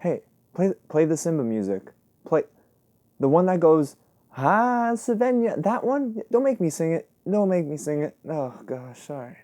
Hey, play the Simba music. Play the one that goes, "Ha, Savenya." That one? Don't make me sing it. Don't make me sing it. Oh gosh, sorry.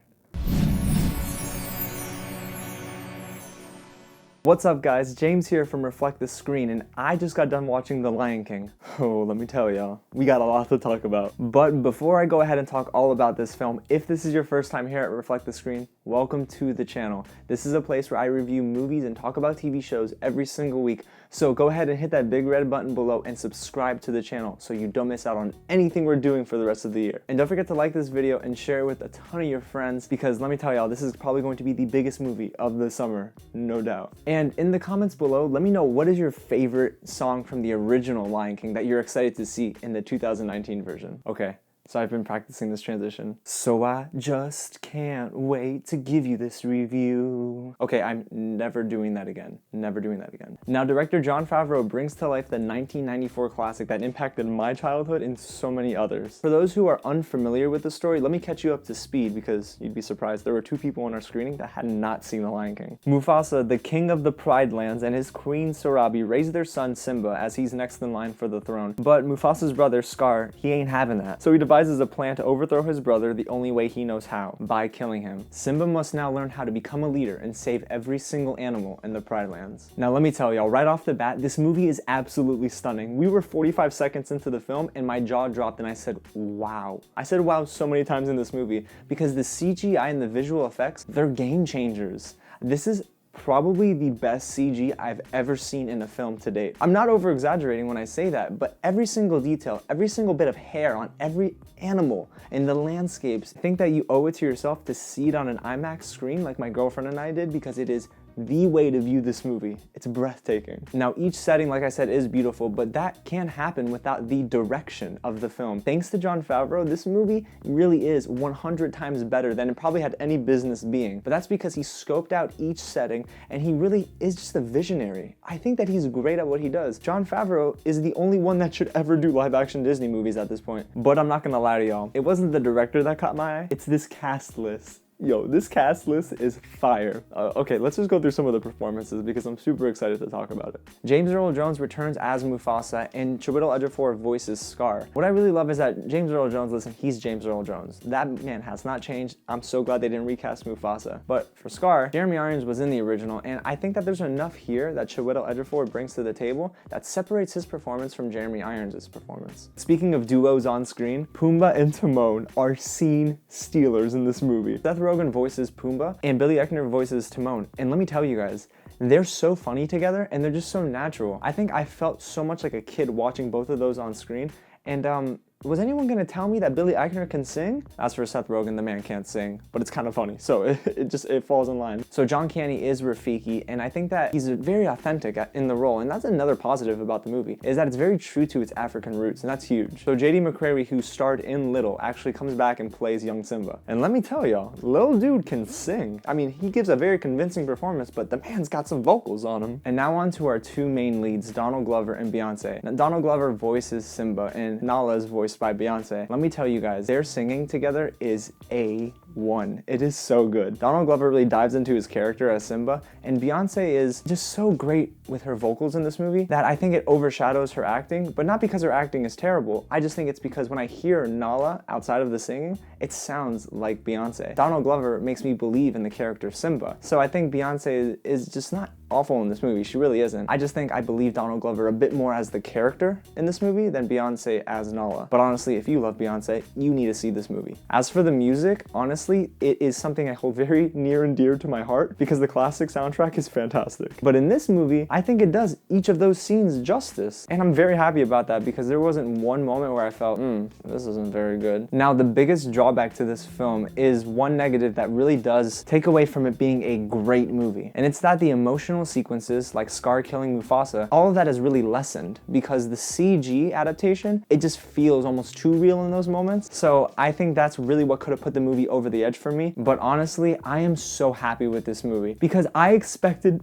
What's up guys, James here from Reflect the Screen, and I just got done watching The Lion King. Oh, let me tell y'all, we got a lot to talk about. But before I go ahead and talk all about this film, if this is your first time here at Reflect the Screen, welcome to the channel. This is a place where I review movies and talk about TV shows every single week, so go ahead and hit that big red button below and subscribe to the channel so you don't miss out on anything we're doing for the rest of the year. And don't forget to like this video and share it with a ton of your friends, because let me tell y'all, this is probably going to be the biggest movie of the summer, no doubt. And in the comments below, let me know what is your favorite song from the original Lion King that you're excited to see in the 2019 version. Okay, so I've been practicing this transition. So I just can't wait to give you this review. Okay, I'm never doing that again. Never doing that again. Now, director Jon Favreau brings to life the 1994 classic that impacted my childhood and so many others. For those who are unfamiliar with the story, let me catch you up to speed, because you'd be surprised there were 2 people in our screening that had not seen The Lion King. Mufasa, the king of the Pride Lands, and his queen Sarabi raise their son Simba as he's next in line for the throne. But Mufasa's brother Scar, he ain't having that. So he devises a plan to overthrow his brother the only way he knows how, by killing him. Simba must now learn how to become a leader and save every single animal in the Pride Lands. Now let me tell y'all, right off the bat, this movie is absolutely stunning. We were 45 seconds into the film and my jaw dropped and I said, wow. I said wow so many times in this movie because the CGI and the visual effects, they're game changers. This is probably the best CG I've ever seen in a film to date. I'm not over exaggerating when I say that, but every single detail, every single bit of hair on every animal in the landscapes, I think that you owe it to yourself to see it on an IMAX screen like my girlfriend and I did, because it is the way to view this movie. It's breathtaking. Now, each setting, like I said, is beautiful, but that can't happen without the direction of the film. Thanks to Jon Favreau, this movie really is 100 times better than it probably had any business being. But that's because he scoped out each setting, and he really is just a visionary. I think that he's great at what he does. Jon Favreau is the only one that should ever do live-action Disney movies at this point. But I'm not gonna lie to y'all, it wasn't the director that caught my eye, it's this cast list. Yo, this cast list is fire. Okay, let's just go through some of the performances because I'm super excited to talk about it. James Earl Jones returns as Mufasa, and Chiwetel Ejiofor voices Scar. What I really love is that James Earl Jones, listen, he's James Earl Jones. That man has not changed. I'm so glad they didn't recast Mufasa. But for Scar, Jeremy Irons was in the original, and I think that there's enough here that Chiwetel Ejiofor brings to the table that separates his performance from Jeremy Irons' performance. Speaking of duos on screen, Pumbaa and Timon are scene stealers in this movie. Seth Rogen voices Pumbaa and Billy Eichner voices Timon. And let me tell you guys, they're so funny together and they're just so natural. I think I felt so much like a kid watching both of those on screen. And was anyone gonna tell me that Billy Eichner can sing? As for Seth Rogen, the man can't sing, but it's kind of funny, so it falls in line. So John Candy is Rafiki, and I think that he's very authentic in the role, and that's another positive about the movie, is that it's very true to its African roots, and that's huge. So J.D. McCrary, who starred in Little, actually comes back and plays young Simba. And let me tell y'all, little dude can sing. I mean, he gives a very convincing performance, but the man's got some vocals on him. And now on to our 2 main leads, Donald Glover and Beyonce. Now, Donald Glover voices Simba, and Nala is voiced by Beyonce. Let me tell you guys, their singing together is A1. It is so good. Donald Glover really dives into his character as Simba, and Beyonce is just so great with her vocals in this movie that I think it overshadows her acting, but not because her acting is terrible. I just think it's because when I hear Nala outside of the singing, it sounds like Beyonce. Donald Glover makes me believe in the character Simba. So I think Beyonce is just not awful in this movie. She really isn't. I just think I believe Donald Glover a bit more as the character in this movie than Beyonce as Nala. But honestly, if you love Beyonce, you need to see this movie. As for the music, honestly, it is something I hold very near and dear to my heart because the classic soundtrack is fantastic. But in this movie, I think it does each of those scenes justice. And I'm very happy about that because there wasn't one moment where I felt, this isn't very good. Now, the biggest drawback to this film is one negative that really does take away from it being a great movie. And it's that the emotional sequences, like Scar killing Mufasa, all of that is really lessened because the CG adaptation, it just feels almost too real in those moments. So I think that's really what could have put the movie over the edge for me. But honestly, I am so happy with this movie because I expected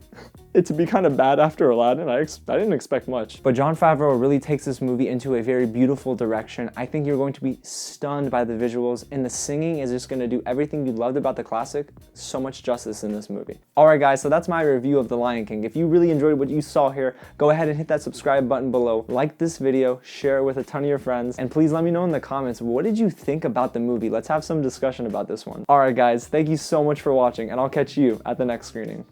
it to be kind of bad after Aladdin. I didn't expect much. But Jon Favreau really takes this movie into a very beautiful direction. I think you're going to be stunned by the visuals, and the singing is just going to do everything you loved about the classic so much justice in this movie. Alright guys, so that's my review of The Lion King. If you really enjoyed what you saw here, go ahead and hit that subscribe button below, like this video, share it with a ton of your friends, and please let me know in the comments, what did you think about the movie? Let's have some discussion about this one. Alright guys, thank you so much for watching, and I'll catch you at the next screening.